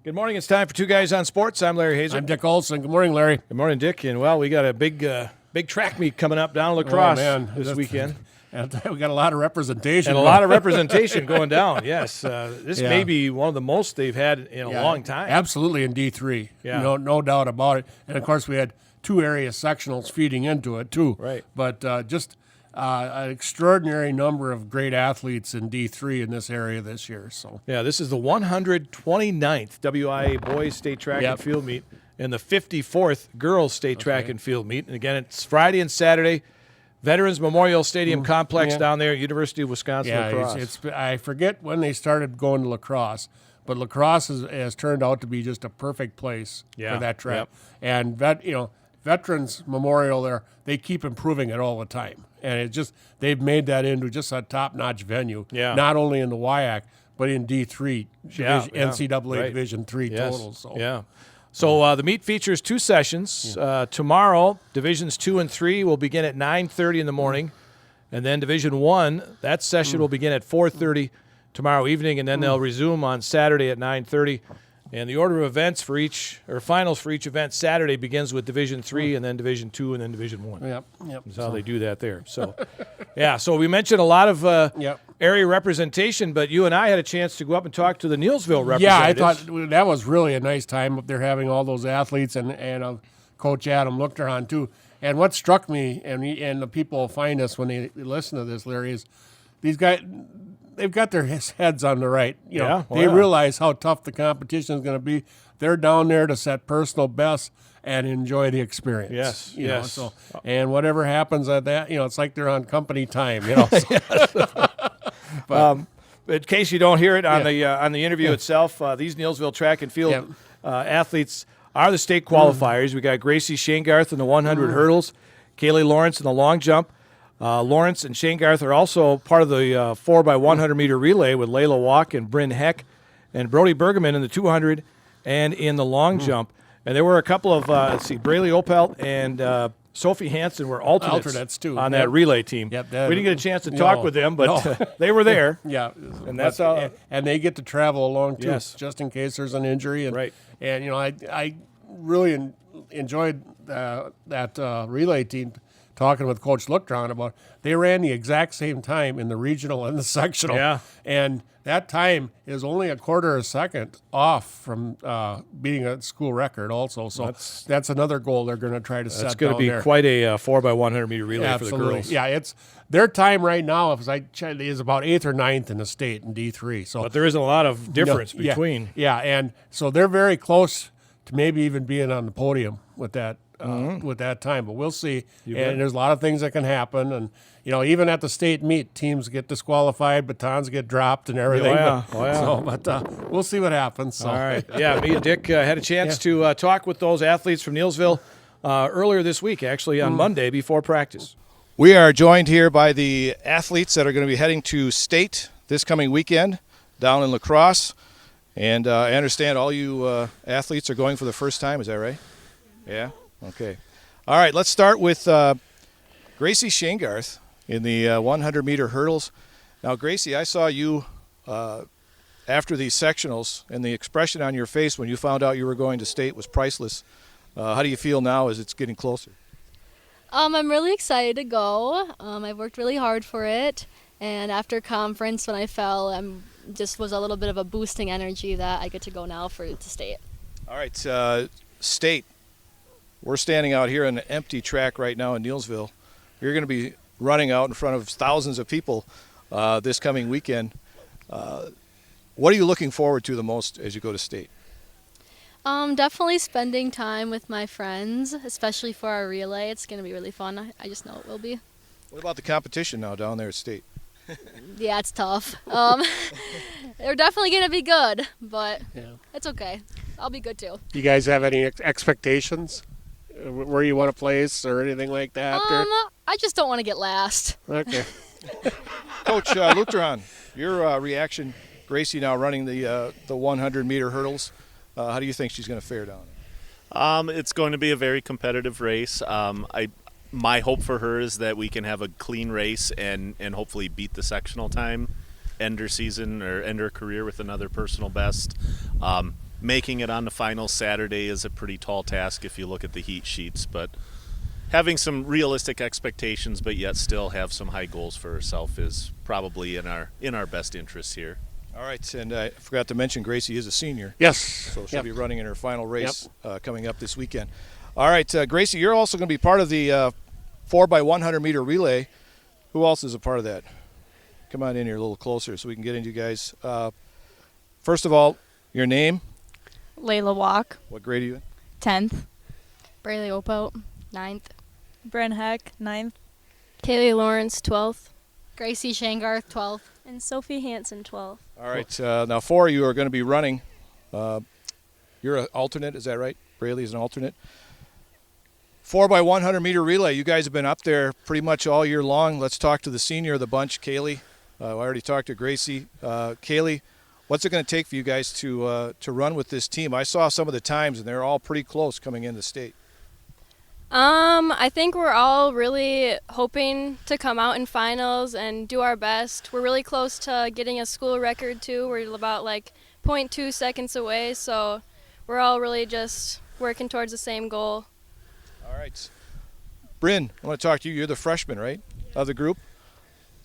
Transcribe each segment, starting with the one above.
Good morning. It's time for Two Guys on Sports. I'm Larry Hazel. I'm Dick Olson. Good morning, Larry. Good morning, Dick. And, well, we got a big track meet coming up down in La Crosse this weekend. And we got a lot of representation. And a lot of representation going down, yes. This may be one of the most they've had in a long time. Absolutely, in D3. Yeah. No doubt about it. And, of course, we had two area sectionals feeding into it, too. Right. But just an extraordinary number of great athletes in D3 in this area this year. So yeah, this is the 129th WIA Boys State Track and Field Meet and the 54th Girls State Track and Field Meet. And, again, it's Friday and Saturday. Veterans Memorial Stadium Complex down there at University of Wisconsin La Crosse. I forget when they started going to La Crosse, but La Crosse has turned out to be just a perfect place for that track. And Veterans Memorial there, they keep improving it all the time. And they've made that into just a top-notch venue, not only in the WIAC, but in D3, NCAA Division III total. So. So the meet features two sessions. Tomorrow, Divisions 2 and 3 will begin at 9:30 in the morning, and then Division 1, that session will begin at 4:30 tomorrow evening, and then they'll resume on Saturday at 9:30. And the order of events for finals for each event Saturday begins with Division 3, and then Division 2, and then Division 1. Yep. That's how they do that there. So, so we mentioned a lot of area representation, but you and I had a chance to go up and talk to the Neillsville representatives. Yeah, I thought that was really a nice time up there having all those athletes and Coach Adam Luchterhahn too. And what struck me, and the people will find us when they listen to this, Larry, is these guys, they've got their heads on the right. They realize how tough the competition is going to be. They're down there to set personal bests and enjoy the experience. Yes. So, and whatever happens at that, it's like they're on company time. But in case you don't hear it on the interview itself, these Neillsville track and field athletes are the state qualifiers. We got Gracie Shanegarth in the 100 hurdles, Kaylee Lawrence in the long jump. Lawrence and Shanegarth are also part of the 4x100 meter relay with Layla Walk and Bryn Heck, and Brody Bergerman in the 200 and in the long jump. And there were a couple of Braley Opelt and Sophie Hansen were alternates too on that relay team. Yep, we didn't get a chance to talk with them, but they were there. And that's how. And they get to travel along too, just in case there's an injury. And, And I really enjoyed that relay team. Talking with Coach Luchterhahn about, they ran the exact same time in the regional and the sectional, and that time is only a quarter of a second off from beating a school record. Also, so that's another goal they're going to try to set. That's going to be quite a 4x100 meter relay for the girls. Yeah, it's their time right now. If I check, is about 8th or 9th in the state in D3. So, but there isn't a lot of difference between. And so they're very close to maybe even being on the podium with that. With that time, but we'll see. There's a lot of things that can happen, and even at the state meet, teams get disqualified, batons get dropped, and everything. But we'll see what happens. So. All right. Me and Dick had a chance to talk with those athletes from Neillsville earlier this week, actually on Monday before practice. We are joined here by the athletes that are going to be heading to state this coming weekend down in La Crosse, and I understand all you athletes are going for the first time. Is that right? Yeah. Okay. All right, let's start with Gracie Shanegarth in the 100-meter hurdles. Now, Gracie, I saw you after these sectionals, and the expression on your face when you found out you were going to state was priceless. How do you feel now as it's getting closer? I'm really excited to go. I've worked really hard for it, and after conference when I fell, just was a little bit of a boosting energy that I get to go now to state. All right, state. We're standing out here on an empty track right now in Neillsville. You're going to be running out in front of thousands of people this coming weekend. What are you looking forward to the most as you go to state? Definitely spending time with my friends, especially for our relay. It's going to be really fun. I just know it will be. What about the competition now down there at state? Yeah, it's tough. They're definitely going to be good, but it's okay. I'll be good too. You guys have any expectations? Where you want to place or anything like that? I just don't want to get last. Okay. Coach Luchterhahn, your reaction, Gracie now running the 100-meter hurdles, how do you think she's going to fare down? It's going to be a very competitive race. My hope for her is that we can have a clean race and hopefully beat the sectional time, end her season or end her career with another personal best. making it on the final Saturday is a pretty tall task if you look at the heat sheets, but having some realistic expectations but yet still have some high goals for herself is probably in our best interest here. All right, and I forgot to mention Gracie is a senior. Yes. So she'll be running in her final race coming up this weekend. All right, Gracie, you're also going to be part of the 4x100 meter relay. Who else is a part of that? Come on in here a little closer so we can get into you guys. First of all, your name. Layla Walk, What grade are you in? 10th. Braylee Opelt, 9th. Bren Heck, 9th. Kaylee Lawrence, 12th. Gracie Shangarth, 12th. And Sophie Hansen, 12th. All right, now 4 of you are going to be running. You're an alternate, is that right? Braylee's an alternate. 4x100 meter relay. You guys have been up there pretty much all year long. Let's talk to the senior of the bunch, Kaylee. I already talked to Gracie. Kaylee, what's it going to take for you guys to run with this team? I saw some of the times, and they're all pretty close coming into state. I think we're all really hoping to come out in finals and do our best. We're really close to getting a school record too. We're about like 0.2 seconds away, so we're all really just working towards the same goal. All right. Bryn, I want to talk to you. You're the freshman, right, of the group?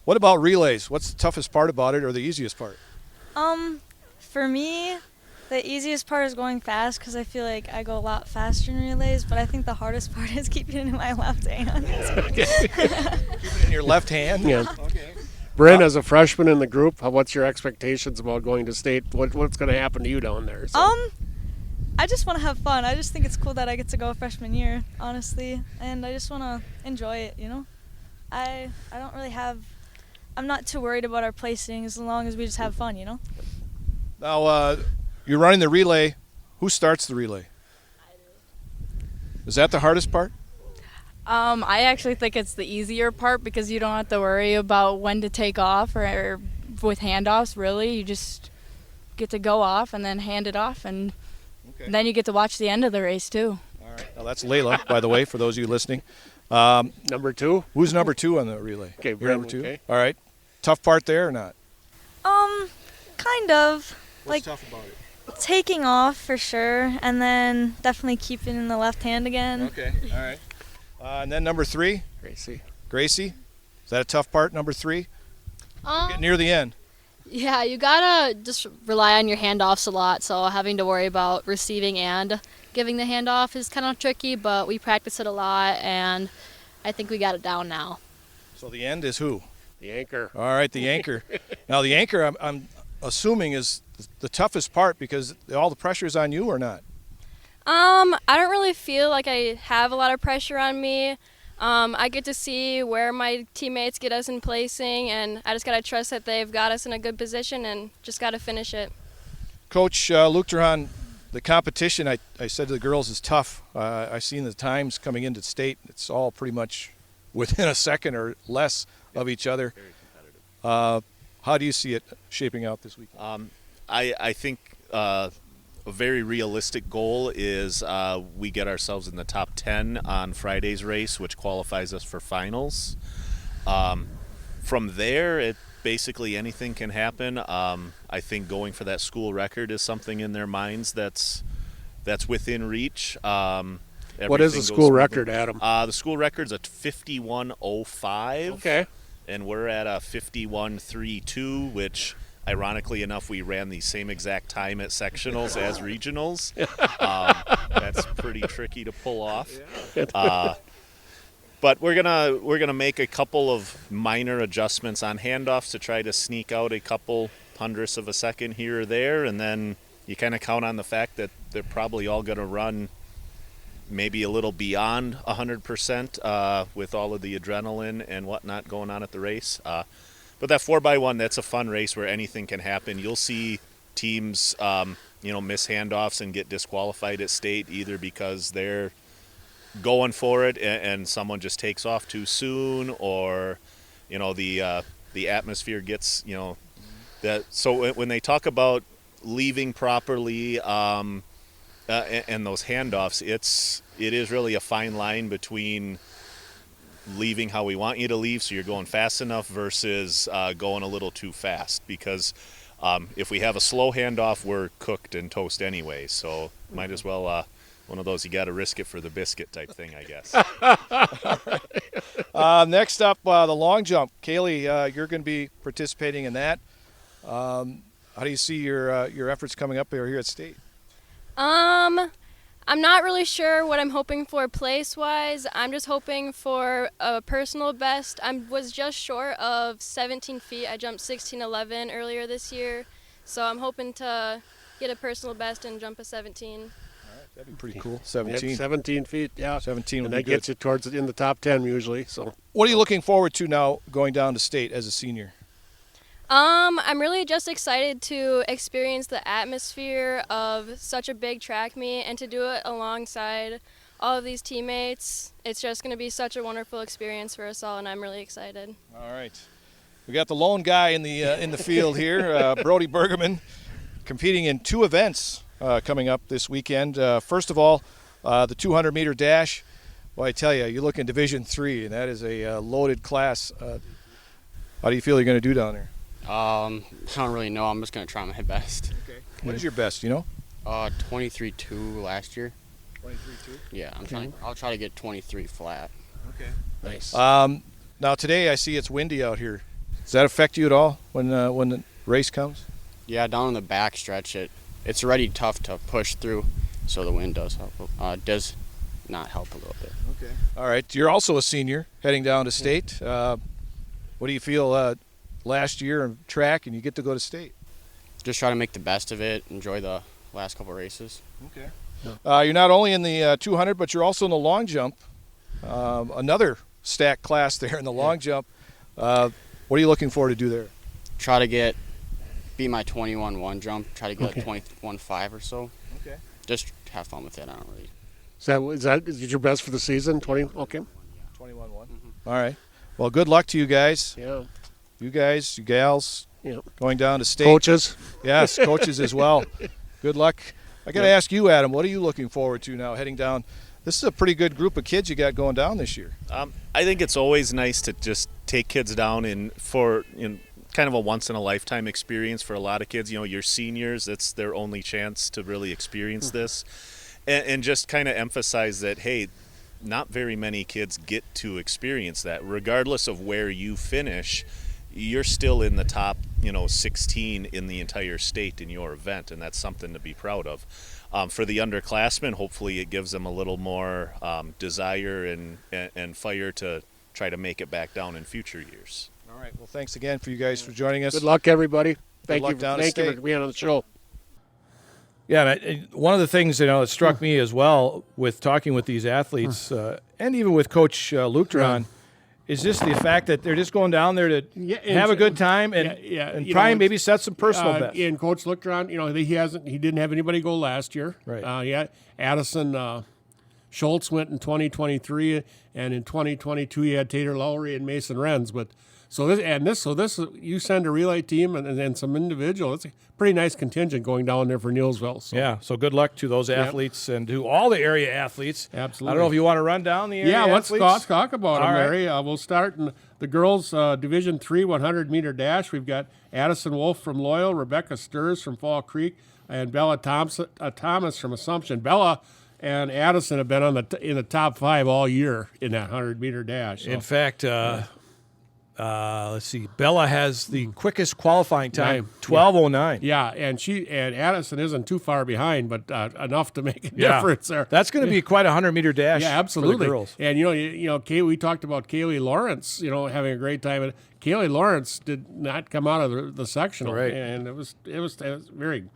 What about relays? What's the toughest part about it or the easiest part? For me, the easiest part is going fast because I feel like I go a lot faster in relays, but I think the hardest part is keeping it in my left hand. Keep it in your left hand? Yeah. Okay. Bryn, as a freshman in the group, what's your expectations about going to state? What's going to happen to you down there? So. I just want to have fun. I just think it's cool that I get to go freshman year, honestly, and I just want to enjoy it, you know? I don't really I'm not too worried about our placing as long as we just have fun, you know? Now, you're running the relay. Who starts the relay? I do. Is that the hardest part? I actually think it's the easier part because you don't have to worry about when to take off or with handoffs, really. You just get to go off and then hand it off, and then you get to watch the end of the race, too. All right. Now, that's Layla, by the way, for those of you listening. Number 2? Who's number 2 on the relay? Okay, You're number 2. Okay. All right. Tough part there or not? Kind of. What's tough about it? Taking off for sure, and then definitely keeping in the left hand again. Okay. All right. And then number 3? Gracie. Gracie? Is that a tough part, number 3? Get near the end. Yeah, you gotta just rely on your handoffs a lot, so having to worry about receiving and giving the handoff is kind of tricky, but we practice it a lot, and I think we got it down now. So the end is who? The anchor. All right, the anchor. Now the anchor, I'm assuming, is the toughest part because all the pressure is on you or not? I don't really feel like I have a lot of pressure on me. I get to see where my teammates get us in placing, and I just got to trust that they've got us in a good position and just got to finish it. Coach Luke Duran, the competition, I said to the girls, is tough. I've seen the times coming into state. It's all pretty much within a second or less of each other. Very competitive. How do you see it shaping out this weekend? I think a very realistic goal is we get ourselves in the top 10 on Friday's race, which qualifies us for finals. From there, basically anything can happen. I think going for that school record is something in their minds that's within reach. What is the school record, Adam? The school record's a 51.05. Okay. And we're at a 51.32, which, ironically enough, we ran the same exact time at sectionals as regionals. That's pretty tricky to pull off. But we're gonna make a couple of minor adjustments on handoffs to try to sneak out a couple hundredths of a second here or there, and then you kind of count on the fact that they're probably all going to run maybe a little beyond 100% with all of the adrenaline and whatnot going on at the race. But that 4x1, that's a fun race where anything can happen. You'll see teams, miss handoffs and get disqualified at state either because they're going for it and someone just takes off too soon, or the atmosphere gets that. So when they talk about leaving properly and those handoffs, it is really a fine line between leaving how we want you to leave, so you're going fast enough, versus going a little too fast, because If we have a slow handoff, we're cooked and toast anyway. So might as well one of those you got to risk it for the biscuit type thing, I guess. Next up, the long jump. Kaylee, you're going to be participating in that. How do you see your efforts coming up here at state? I'm not really sure what I'm hoping for place-wise. I'm just hoping for a personal best. I was just short of 17 feet. I jumped 16:11 earlier this year, so I'm hoping to get a personal best and jump a 17. All right, that'd be pretty cool. 17. Yeah, 17 feet, yeah. 17 would and be that gets you towards in the top 10 usually. So, what are you looking forward to now going down to state as a senior? I'm really just excited to experience the atmosphere of such a big track meet and to do it alongside all of these teammates. It's just going to be such a wonderful experience for us all, and I'm really excited. All right. We got the lone guy in the field here, Brody Bergerman, competing in 2 events coming up this weekend. First of all, the 200-meter dash. Well, I tell you, you look in Division III, and that is a loaded class. How do you feel you're going to do down there? I don't really know. I'm just going to try my best. Okay. What is your best, you know? 23.2 last year. 23.2? Yeah, I'll try to get 23 flat. Okay. nice. Now today I see it's windy out here. Does that affect you at all when the race comes? Yeah, down in the back stretch, it's already tough to push through, so the wind does help. Does not help a little bit. Okay. All right. You're also a senior heading down to state. What do you feel last year in track and you get to go to state? Just try to make the best of it. Enjoy the last couple races. Okay. You're not only in the 200, but you're also in the long jump. Another stacked class there in the long jump. What are you looking for to do there? Try to beat my 21.1 jump. Try to get 21.5 or so. Okay. Just have fun with it. I don't really. Is your best for the season? 20. Okay. 21.1. All right. Well, good luck to you guys. Yeah. You guys, you gals, Yeah. going down to state. Coaches. Yes, coaches as well. Good luck. I got to ask you, Adam, what are you looking forward to now heading down? This is a pretty good group of kids you got going down this year. I think it's always nice to just take kids down for kind of a once-in-a-lifetime experience for a lot of kids. You know, your seniors, it's their only chance to really experience this. And just kind of emphasize that, hey, not very many kids get to experience that. Regardless of where you finish, you're still in the top, 16 in the entire state in your event, and that's something to be proud of. For the underclassmen, hopefully it gives them a little more desire and fire to try to make it back down in future years. All right. Well, thanks again for you guys for joining us. Good luck, everybody. Thank luck you. down to Thank you state. for being on the show. Yeah, and one of the things that struck me as well with talking with these athletes, and even with Coach Luke Duran, is just the fact that they're just going down there to have a good time and try and maybe set some personal best. And Coach Luke Duran, he didn't have anybody go last year. Right. Addison Schultz went in 2023, and in 2022 he had Tater Lowry and Mason Renz. But so this you send a relay team and then some individual. It's a pretty nice contingent going down there for Neilsville. So. Yeah, so good luck to those athletes and to all the area athletes. Absolutely. I don't know if you want to run down the area let's athletes. talk about them, All right. Larry. We'll start in the girls' Division III 100-meter dash. We've got Addison Wolf from Loyal, Rebecca Stirs from Fall Creek, and Bella Thomas from Assumption. Bella and Addison have been in the top 5 all year in that 100-meter dash. So. In fact, let's see. Bella has the quickest qualifying time, 12:09. Yeah, and Addison isn't too far behind, but enough to make a difference there. That's going to be quite a 100-meter dash. Yeah, absolutely. For the girls. And we talked about Kaylee Lawrence, having a great time. And Kaylee Lawrence did not come out of the sectional, Right. and it was very,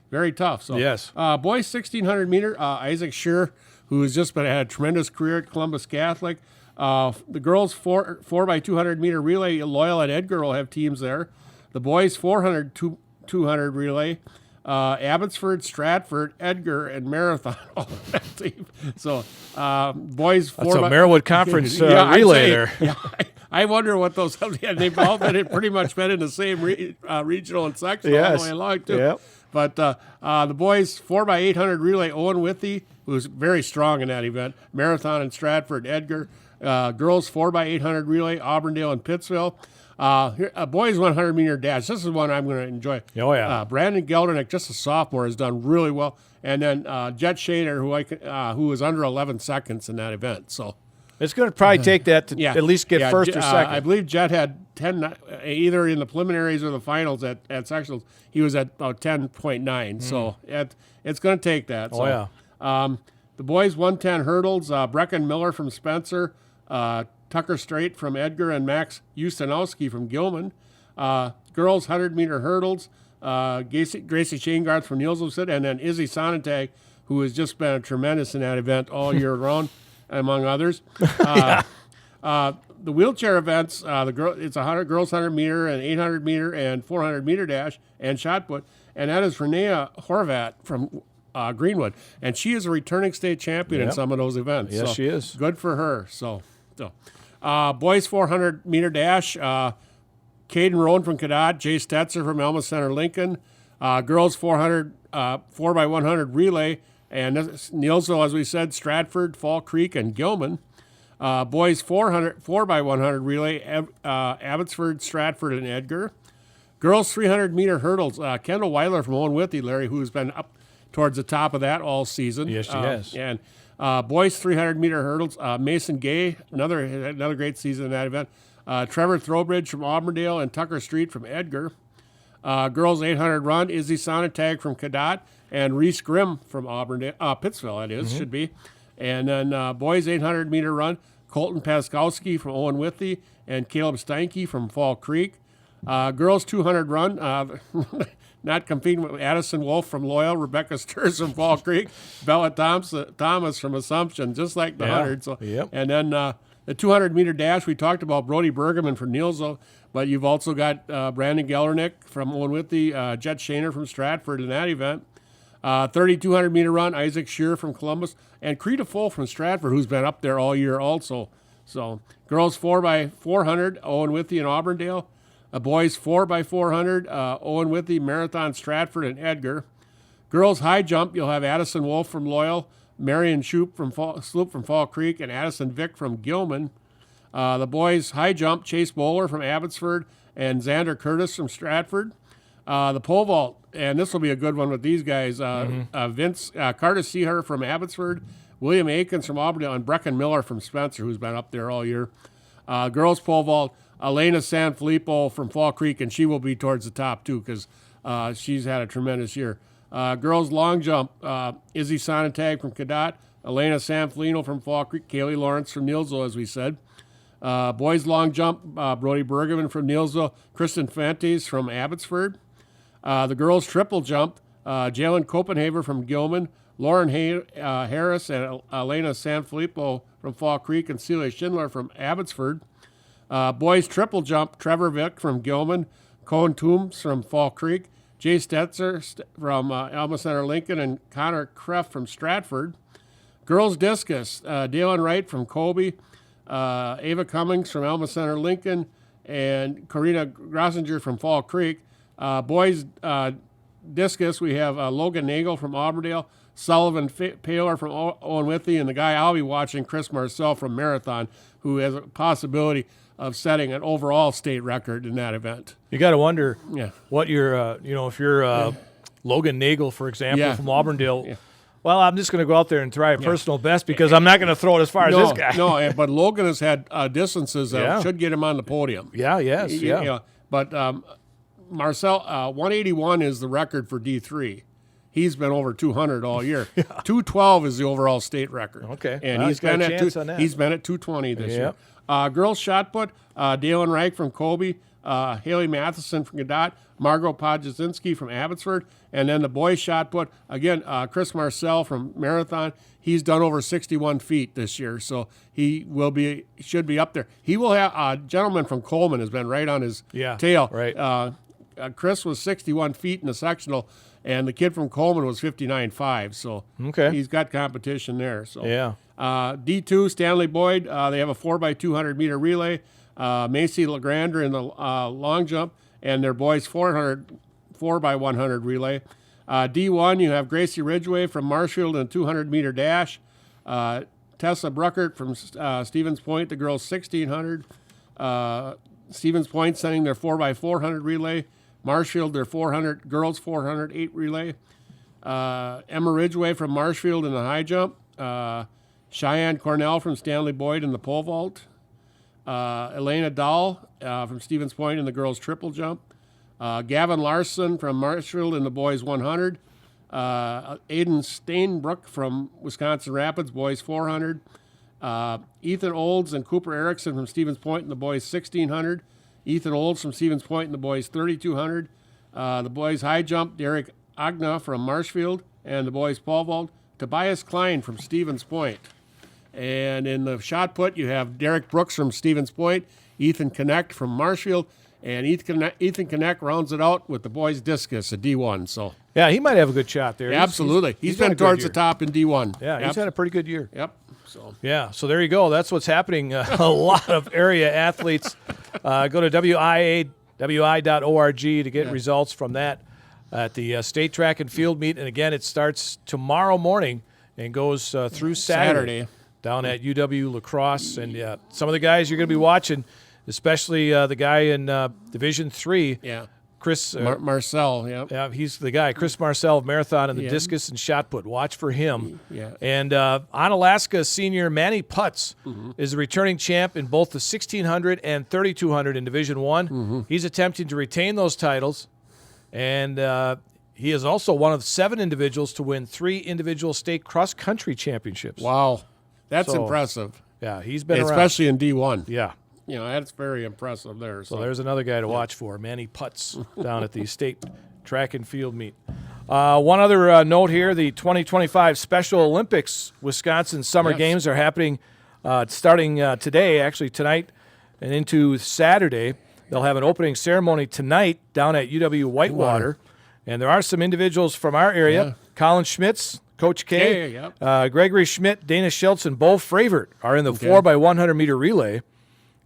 very tough. So Yes. Boys 1600 meter, Isaac Shear, who has just had a tremendous career at Columbus Catholic. The girls 4x200 meter relay, Loyal and Edgar will have teams there. The boys 400 200 relay, Abbotsford, Stratford, Edgar, and Marathon all have that team. So boys 4 That's a Merriwood Conference relay there. Yeah, I wonder what those. They've all pretty much been in the same regional and sectional all the way along too. Yep. But the boys 4x800 relay, Owen Withy, who's very strong in that event. Marathon and Stratford, Edgar. Girls 4x800 relay, Auburndale and Pittsville. Boys 100-meter dash. This is one I'm going to enjoy. Oh, yeah. Brandon Geldernick, just a sophomore, has done really well. And then Jet Shaner, who was under 11 seconds in that event. So it's going to probably take that to at least get first or second. I believe Jet had 10, either in the preliminaries or the finals at sectionals. He was at about 10.9. So it's going to take that. So, the boys 110 hurdles, Brecken Miller from Spencer, Tucker Strait from Edgar, and Max Ustinowski from Gilman. Girls 100-meter hurdles, Gracie Shanegarth from Nielsen, and then Izzy Sonntag, who has just been tremendous in that event all year round, among others. The wheelchair events, it's a girls 100-meter and 800-meter and 400-meter dash and shot put, and that is Renea Horvat from Greenwood, and she is a returning state champion in some of those events. Yes, so she is. Good for her. Boys 400-meter dash, Caden Roan from Cadott, Jay Stetzer from Alma Center Lincoln. Girls 400, 4x100 relay, and Nielsen, as we said, Stratford, Fall Creek, and Gilman. Boys 4x100 relay, Abbotsford, Stratford, and Edgar. Girls 300-meter hurdles, Kendall Weiler from Owen Withy, Larry, who's been up towards the top of that all season. Yes, she has. And boys 300-meter hurdles, Mason Gay, another great season in that event. Trevor Throwbridge from Auburndale and Tucker Street from Edgar. Girls 800 run, Izzy Sonntag from Cadott and Reese Grimm from Auburndale, Pittsville, that is, should be. And then boys 800-meter run, Colton Paskowski from Owen Withy and Caleb Steinke from Fall Creek. Girls 200 run, not competing with Addison Wolf from Loyal, Rebecca Sturz from Fall Creek, Bella Thomas from Assumption, just like the 100. So, and then the 200-meter dash, we talked about Brody Bergman from Nielsen, but you've also got Brandon Gellernick from Owen Withy, Jet Shaner from Stratford in that event. 200-meter run, Isaac Shear from Columbus, and Creta Full from Stratford, who's been up there all year also. So girls 4x400, Owen Withy and Auburndale. Boys 4x400, Owen Withy, Marathon, Stratford, and Edgar. Girls high jump, you'll have Addison Wolf from Loyal, Marion Sloop from Fall Creek, and Addison Vick from Gilman. The boys high jump, Chase Bowler from Abbotsford and Xander Curtis from Stratford. The pole vault, and this will be a good one with these guys, Carter Seher from Abbotsford, William Akins from Auburndale, and Brecken Miller from Spencer, who's been up there all year. Girls pole vault, Elena Sanfilippo from Fall Creek, and she will be towards the top too because she's had a tremendous year. Girls long jump, Izzy Sonntag from Cadott, Elena Sanfilippo from Fall Creek, Kaylee Lawrence from Nielsen, as we said. Boys long jump, Brody Bergman from Nielsen, Kristen Fantes from Abbotsford. The girls triple jump, Jalen Copenhaver from Gilman, Lauren Harris and Elena Sanfilippo from Fall Creek, and Celia Schindler from Abbotsford. Boys triple jump, Trevor Vick from Gilman, Cohen Toombs from Fall Creek, Jay Stetzer from Alma Center Lincoln, and Connor Kreff from Stratford. Girls discus, Dalen Wright from Colby, Ava Cummings from Alma Center Lincoln, and Karina Grossinger from Fall Creek. Boys discus, we have Logan Nagel from Auburndale, Sullivan Paler from Owen Withy, and the guy I'll be watching, Chris Marcel from Marathon, who has a possibility of setting an overall state record in that event. You got to wonder what your, if you're Logan Nagel, for example, from Auburndale. Yeah. Well, I'm just going to go out there and try a personal best because I'm not going to throw it as far as this guy. But Logan has had distances that should get him on the podium. But Marcel, 181 is the record for D3. He's been over 200 all year. 212 is the overall state record. Okay. And he's been at he's been at 220 this year. Girls shot put, Dalen Reich from Colby, Haley Matheson from Cadott, Margot Podjasinski from Abbotsford, and then the boys shot put, again, Chris Marcel from Marathon. He's done over 61 feet this year, so he should be up there. He will have a gentleman from Coleman has been right on his tail. Right. Chris was 61 feet in the sectional, and the kid from Coleman was 59.5. So he's got competition there. So D2 Stanley Boyd, they have a 4x200 meter relay. Macy Legrander in the long jump, and their boys 4x100 relay. D1 you have Gracie Ridgway from Marshfield in a 200 meter dash. Tessa Bruckert from Stevens Point, the girls 1600. Stevens Point sending their 4x400 relay. Marshfield, their 400 girls 408 relay. Emma Ridgway from Marshfield in the high jump. Cheyenne Cornell from Stanley Boyd in the pole vault. Elena Dahl from Stevens Point in the girls triple jump. Gavin Larson from Marshfield in the boys 100. Aiden Stainbrook from Wisconsin Rapids, boys 400. Ethan Olds and Cooper Erickson from Stevens Point in the boys 1600. Ethan Olds from Stevens Point in the boys 3200. The boys high jump, Derek Agna from Marshfield, and the boys pole vault, Tobias Klein from Stevens Point. And in the shot put, you have Derek Brooks from Stevens Point, Ethan Connect from Marshfield, and Ethan Connect rounds it out with the boys discus, a D1. So yeah, he might have a good shot there. Absolutely. He's been towards the top in D1. Yeah, he's had a pretty good year. Yep. So so there you go. That's what's happening. A lot of area athletes. Go to WI.org to get results from that at the state track and field meet. And again, it starts tomorrow morning and goes through Saturday down at UW La Crosse. And some of the guys you're going to be watching, especially the guy in Division III. Yeah. Chris Marcel, yeah, he's the guy. Chris Marcel of Marathon and the discus and shot put. Watch for him. Yeah. And Onalaska senior Manny Putz is the returning champ in both the 1600 and 3200 in Division I. He's attempting to retain those titles, and he is also one of 7 individuals to win 3 individual state cross-country championships. Wow. That's impressive. Yeah, he's been especially in D1. Yeah. You know, that's very impressive there. So there's another guy to watch for, Manny Putz, down at the state track and field meet. One other note here, the 2025 Special Olympics Wisconsin Summer Games are happening starting today, actually tonight, and into Saturday. They'll have an opening ceremony tonight down at UW Whitewater. And there are some individuals from our area. Colin Schmitz, Coach K, Gregory Schmidt, Dana Schultz, and Bo Fravert are in the 4x100 meter relay.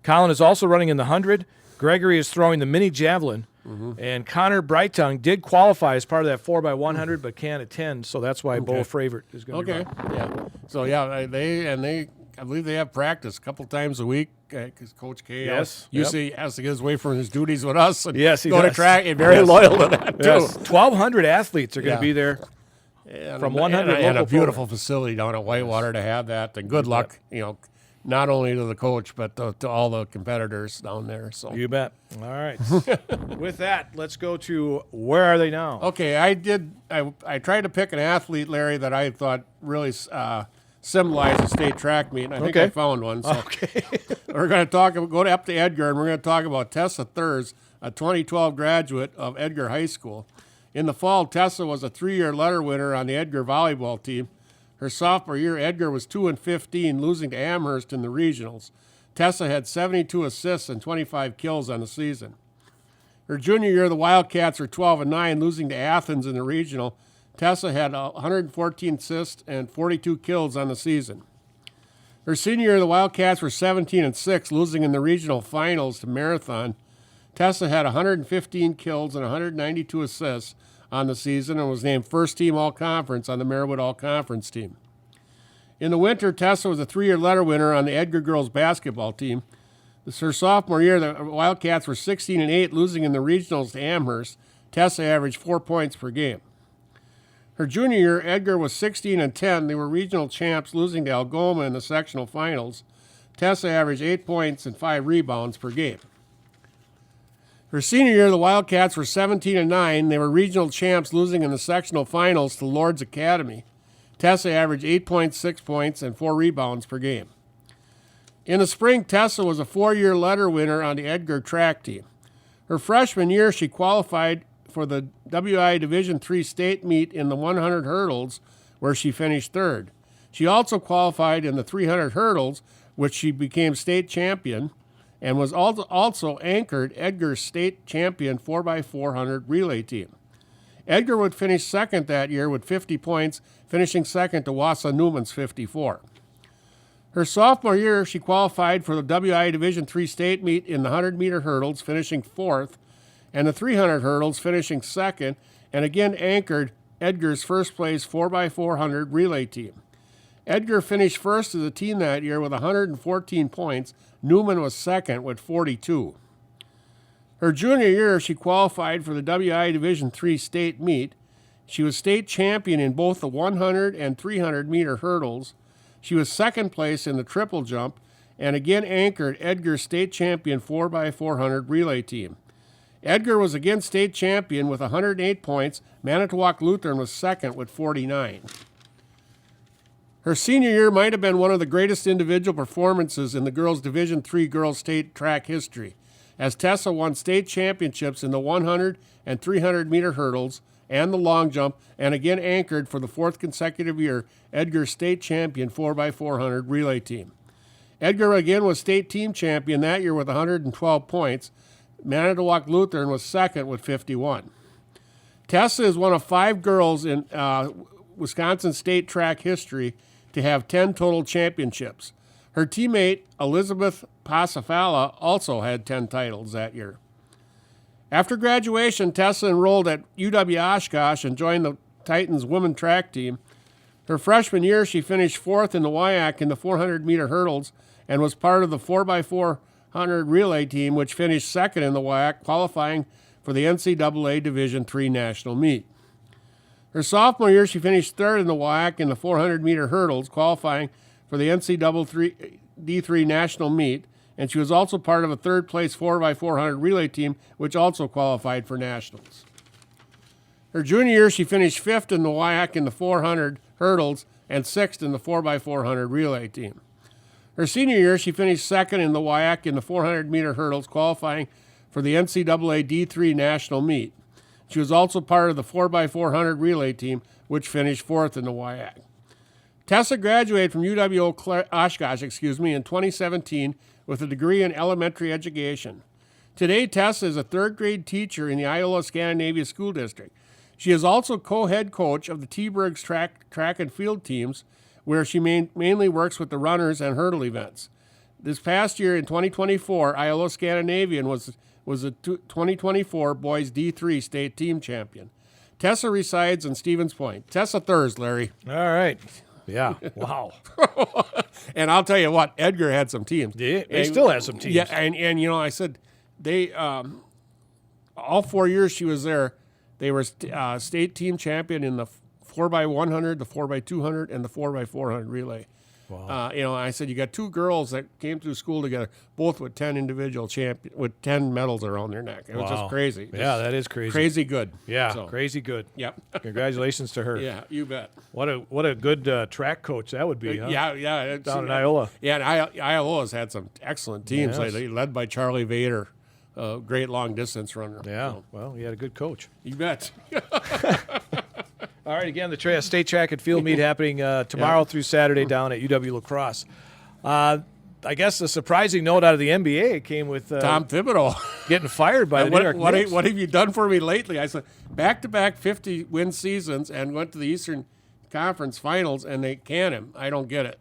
Colin is also running in the 100. Gregory is throwing the mini javelin. And Connor Brightung did qualify as part of that 4x100, but can't attend, so that's why Bo Fravert is going to be running. Yeah. So, they I believe they have practice a couple times a week because Coach K usually has to get his way from his duties with us and he go to does. track. And very loyal to that, too. 1,200 athletes are going to be there from 100 local and a beautiful facility down at Whitewater to have that. And good luck, not only to the coach, but to all the competitors down there. So you bet. All right. With that, let's go to where are they now? Okay, I tried to pick an athlete, Larry, that I thought really symbolized the state track meet, and I think I found one. So we're going to go up to Edgar, and we're going to talk about Tessa Thurs, a 2012 graduate of Edgar High School. In the fall, Tessa was a 3-year letter winner on the Edgar volleyball team. Her sophomore year, Edgar was 2-15, losing to Amherst in the regionals. Tessa had 72 assists and 25 kills on the season. Her junior year, the Wildcats were 12-9, losing to Athens in the regional. Tessa had 114 assists and 42 kills on the season. Her senior year, the Wildcats were 17-6, losing in the regional finals to Marathon. Tessa had 115 kills and 192 assists on the season and was named first team all-conference on the Marywood all-conference team. In the winter, Tessa was a 3-year letter winner on the Edgar girls basketball team. Her sophomore year, the Wildcats were 16-8, losing in the regionals to Amherst. Tessa averaged 4 points per game. Her junior year, Edgar was 16-10. They were regional champs, losing to Algoma in the sectional finals. Tessa averaged 8 points and 5 rebounds per game. Her senior year, the Wildcats were 17-9. They were regional champs, losing in the sectional finals to Lord's Academy. Tessa averaged 8.6 points and 4 rebounds per game. In the spring, Tessa was a 4-year letter winner on the Edgar track team. Her freshman year, she qualified for the WI Division III state meet in the 100 hurdles, where she finished 3rd. She also qualified in the 300 hurdles, which she became state champion, and was also anchored Edgar's state champion 4x400 relay team. Edgar would finish second that year with 50 points, finishing second to Wassa Newman's 54. Her sophomore year, she qualified for the WI Division III state meet in the 100-meter hurdles, finishing 4th, and the 300 hurdles, finishing 2nd, and again anchored Edgar's first-place 4x400 relay team. Edgar finished first as a team that year with 114 points. Newman was second with 42. Her junior year, she qualified for the WI Division III state meet. She was state champion in both the 100 and 300 meter hurdles. She was second place in the triple jump and again anchored Edgar's state champion 4x400 relay team. Edgar was again state champion with 108 points. Manitowoc Lutheran was second with 49. Her senior year might have been one of the greatest individual performances in the girls' Division III girls' state track history, as Tessa won state championships in the 100 and 300 meter hurdles and the long jump, and again anchored for the fourth consecutive year Edgar's state champion 4x400 relay team. Edgar again was state team champion that year with 112 points. Manitowoc Lutheran was second with 51. Tessa is one of 5 girls in Wisconsin state track history to have 10 total championships. Her teammate, Elizabeth Pasafala, also had 10 titles that year. After graduation, Tessa enrolled at UW Oshkosh and joined the Titans women track team. Her freshman year, she finished 4th in the WIAC in the 400-meter hurdles and was part of the 4x400 relay team, which finished second in the WIAC, qualifying for the NCAA Division III national meet. Her sophomore year, she finished 3rd in the WIAC in the 400-meter hurdles, qualifying for the NCAA D3 national meet, and she was also part of a 3rd-place 4x400 relay team, which also qualified for nationals. Her junior year, she finished 5th in the WIAC in the 400 hurdles and 6th in the 4x400 relay team. Her senior year, she finished 2nd in the WIAC in the 400-meter hurdles, qualifying for the NCAA D3 national meet. She was also part of the 4x400 relay team, which finished 4th in the WIAC. Tessa graduated from UW Oshkosh, in 2017 with a degree in elementary education. Today, Tessa is a 3rd-grade teacher in the Iola Scandinavia School District. She is also co-head coach of the T-Berg's track and field teams, where she mainly works with the runners and hurdle events. This past year, in 2024, Iola Scandinavian was the 2024 boys D3 state team champion. Tessa resides in Stevens Point. Tessa Thurs, Larry. All right. Yeah. Wow. And I'll tell you what, Edgar had some teams. Yeah, they still have some teams. Yeah, and I said they all 4 years she was there, they were state team champion in the 4x100, the 4x200, and the 4x400 relay. Wow. I said, you got 2 girls that came through school together, both with 10 individual with 10 medals around their neck. It was just crazy. Yeah, that is crazy. Crazy good. Yeah, crazy good. Yep. Congratulations to her. Yeah, you bet. What a good track coach that would be, huh? Yeah. Down in Iola. Yeah, and Iola's had some excellent teams lately, led by Charlie Vader, a great long-distance runner. Yeah, well, he had a good coach. You bet. All right, again, the state track and field meet happening tomorrow through Saturday down at UW La Crosse. I guess the surprising note out of the NBA came with Tom Thibodeau getting fired by the New York Knicks. What have you done for me lately? I said, back-to-back 50-win seasons and went to the Eastern Conference Finals, and they can him. I don't get it.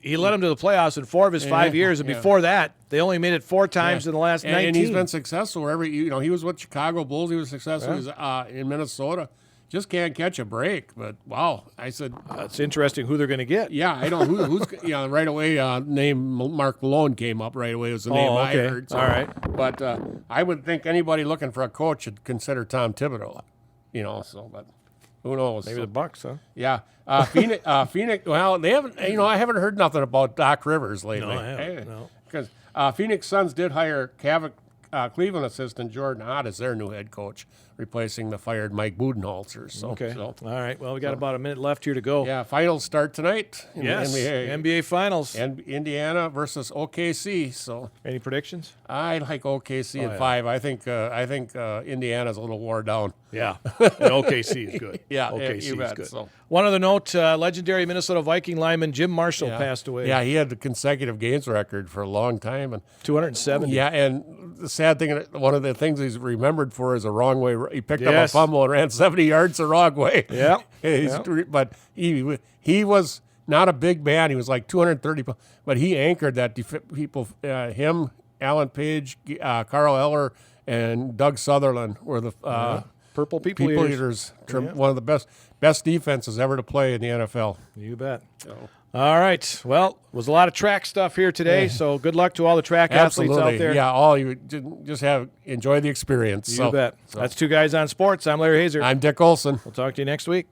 He led them to the playoffs in 4 of his 5 years, and before that, they only made it 4 times in the last 19. And he's been successful wherever. He was with Chicago Bulls. He was successful. He was in Minnesota. Just can't catch a break. But wow, I said it's interesting who they're going to get. Yeah, I don't. Who's right away? Name Mark Malone came up right away. Was the name I heard. So, all right, but I would think anybody looking for a coach should consider Tom Thibodeau. But who knows? Maybe the Bucks, huh? Yeah, Phoenix. Well, they haven't. I haven't heard nothing about Doc Rivers lately. No, I haven't. No, because Phoenix Suns did hire Cleveland assistant Jordan Ott as their new head coach, replacing the fired Mike Budenholzer. So, all right. Well, we got about a minute left here to go. Yeah, finals start tonight in the NBA. NBA Finals. And Indiana versus OKC. So, any predictions? I like OKC in 5. I think Indiana's a little wore down. Yeah, and OKC is good. Yeah, OKC is good. So. One other note, legendary Minnesota Viking lineman Jim Marshall passed away. Yeah, he had the consecutive games record for a long time. And 270. Yeah, and the sad thing, one of the things he's remembered for is a wrong way. He picked up a fumble and ran 70 yards the wrong way. Yeah. But he was not a big man. He was like 230 pounds. But he anchored that him, Alan Page, Carl Eller, and Doug Sutherland were the Purple People Eaters. One of the best defenses ever to play in the NFL. You bet. All right. Well, it was a lot of track stuff here today, so good luck to all the track athletes out there. Yeah, all you just enjoy the experience. You bet. So. That's Two Guys on Sports. I'm Larry Hazer. I'm Dick Olson. We'll talk to you next week.